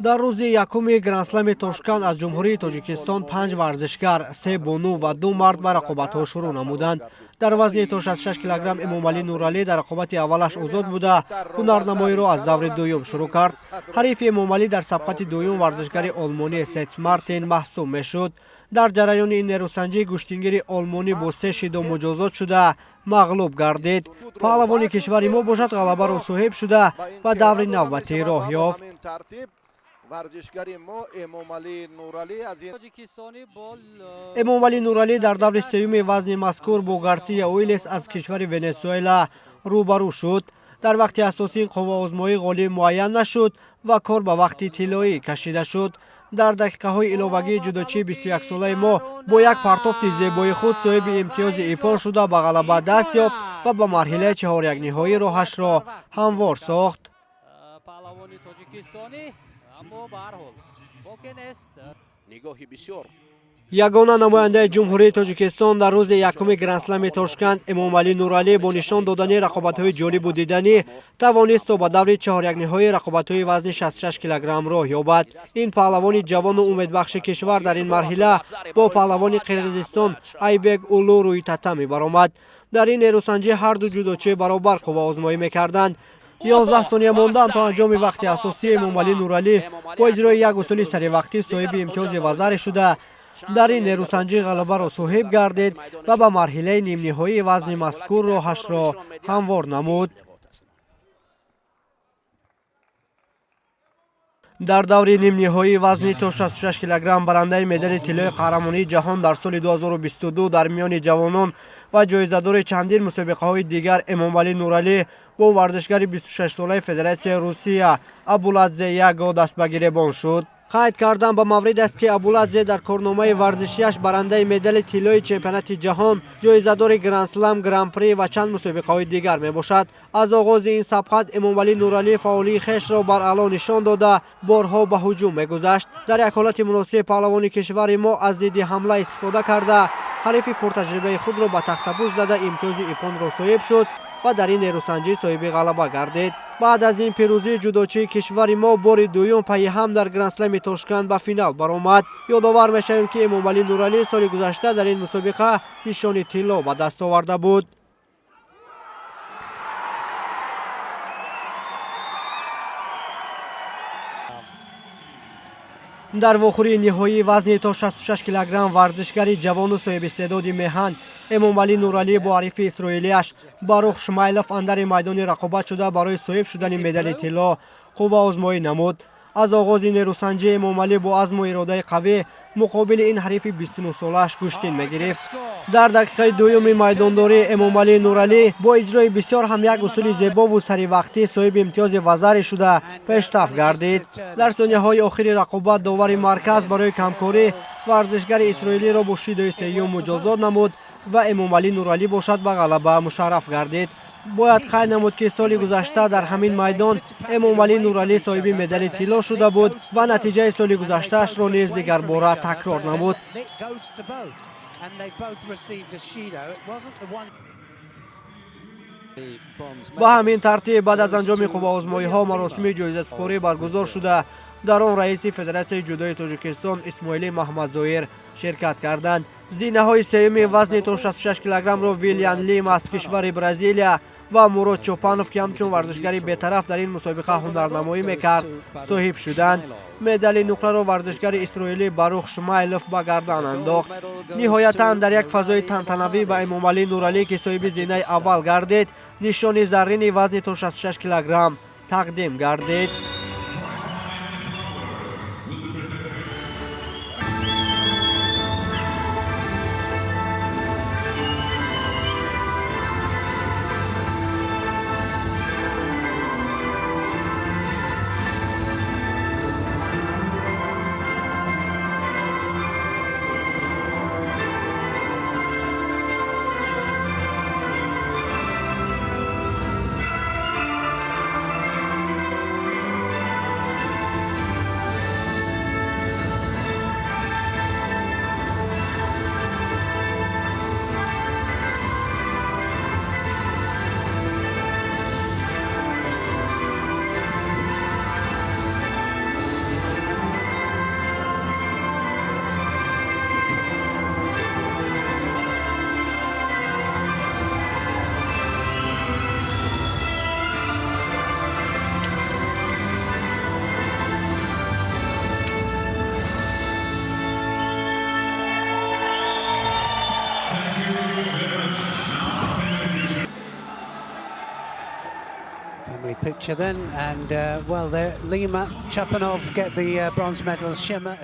дар рӯзи якуми грандслами Тошкент аз ҷумҳурии Тоҷикистон 5 варзишгар, 3 бонӯ ва 2 мард ба рақобатҳо шурӯъ намуданд. дар вазни то 66 кг Эмомалӣ Нуралӣ дар рақобати аввалаш озод буда, ҳунарнамоиро аз даври дуюм шурӯъ кард. ҳарифи Эмомалӣ дар сабқати дуюм варзишгари олмонӣ Сетс Мартин маҳсуб мешуд. дар ҷараёни ин нерӯсанҷӣ гӯштингири олмонӣ бо 3 шидо муҷозот шуда мағлуб гардид. паҳлавони кишвари мо бошад ғалабаро соҳиб шуда ва даври навбатӣ роҳ ёфт. Эмомалӣ Нуралӣ дар даври сеюми вазни мазкур бо Гарсия Уиллис аз кишвари Венесуэла рӯбарӯ шуд. дар вақти асосӣ ин қувваозмоӣ ғолиб муайян нашуд ва кор ба вақти тиллоӣ кашида шуд. дар дақиқаҳои иловагии ҷудочии 21-солаи мо бо як партофти зебои худ соҳиби имтиёзи ипон шуда ба ғалаба даст ёфт ва ба марҳилаи чаҳорякниҳоӣ роҳашро ҳамвор сохт. ягона намояндаи ҷумҳурии Тоҷикистон дар рӯзи якуми грандслами Тошкент Эмомалӣ Нуралӣ бо нишон додани рақобатҳои ҷолибу диданӣ тавонист то ба даври чаҳорякниҳои рақобатҳои вазни 66 кг роҳ ёбад. ин паҳлавони ҷавону умедбахши кишвар дар ин марҳила бо паҳлавони Қирғизистон Айбек Улу рӯйтата мебаромад. дар ин нерӯсанҷӣ ҳарду ҷудочӣ баробар қувваозмоӣ мекарданд. 11 сония мондан то анҷоми вақти асосӣ Эмомалӣ Нуралӣ бо иҷрои як усули саривақтӣ соҳиби имтиёзи вазаре шуда дар ин нерӯсанҷӣ ғалабаро соҳиб гардид ва ба марҳилаи нимниҳоии вазни мазкур роҳашро ҳамвор намуд. дар даври нимниҳоии вазни то 66 кг барандаи медали тиллои қаҳрамонии ҷаҳон дар соли 2022 дар миёни ҷавонон ва ҷоизадори чандин мусобиқаҳои дигар Эмомалӣ Нуралӣ бо варзишгари 26-солаи Федератсияи Русия Абуладзе Яго даст ба гиребон шуд. қайд кардан ба маврид аст ки Абуладзе дар корномаи варзишиаш барандаи медали тиллои чемпионати ҷаҳон, ҷоизадори Гранд-слам, Гран-при ва чанд мусобиқаҳои дигар мебошад. аз оғози ин сабқат Эмомалӣ Нуралӣ фаъолии хешро бар аъло нишон дода борҳо ба ҳуҷум мегузашт. дар як ҳолати муносиб паҳлавони кишвари мо аз зидди ҳамла истифода карда ҳарифи пуртаҷрибаи худро ба тахтапӯш зада имтиёзи ипонро соҳиб шуд ва дар ин нерӯсанҷӣ соҳиби ғалаба гардид. баъд аз ин пирӯзии ҷудочии кишвари мо бори дуюм пайи ҳам дар грандслами Тошкент ба финал баромад. ёдовар мешавем ки Эмомалӣ Нуралӣ соли гузашта дар ин мусобиқа нишони тилло ба даст оварда буд. дар вохӯрии ниҳоии вазни то 66 кг варзишгари ҷавону соҳибистеъдоди меҳан Эмомалӣ Нуралӣ бо ҳарифи исроилиаш Барух Шмайлов андари майдони рақобат шуда барои соҳиб шудани медали тилло қувваозмоӣ намуд. аз оғози нерӯсанҷӣ Эмомалӣ бо азму иродаи қавӣ муқобили ин ҳарифи 29-солааш куштин мегирифт. дар дақиқаи дуюми майдондорӣ Эмомалӣ Нуралӣ бо иҷрои бисёр ҳам як усули зебову саривақтӣ соҳиби имтиёзи вазаре шуда пештафт гардид. дар сонияҳои охири рақобат довари марказ барои камкорӣ варзишгари исроилиро бо шидои сеюм муҷозот намуд ва Эмомалӣ Нуралӣ бошад ба ғалаба мушарраф гардид. бояд қайд намуд ки соли гузашта дар ҳамин майдон Эмомалӣ Нуралӣ соҳиби медали тилло шуда буд ва натиҷаи соли гузаштаашро низ дигарбора такрор намуд. ба ҳамин тартиб баъд аз анҷоми қувваозмоиҳо маросими ҷоизасупорӣ баргузор шуда дар он раиси Федератсияи ҷудои Тоҷикистон Исмоилӣ Маҳмадзоир ширкат карданд. зинаҳои сеюми вазни то 66 кг-ро Виллиан Лим аз кишвари Бразилия ва Мурод Чопанов ки ҳамчун варзишгари бетараф дар ин мусобиқа ҳунарнамоӣ мекард соҳиб шуданд. медали нуқраро варзишгари исроилӣ Барух Шмайлов ба гардан андохт. ниҳоятан дар як фазои тантанавӣ ба Эмомалӣ Нуралӣ ки соҳиби зинаи аввал гардид нишони заррини вазни то 66 кг тақдим гардид. Family picture then, and well, Lima Chapanov get the bronze medals. Shimmer.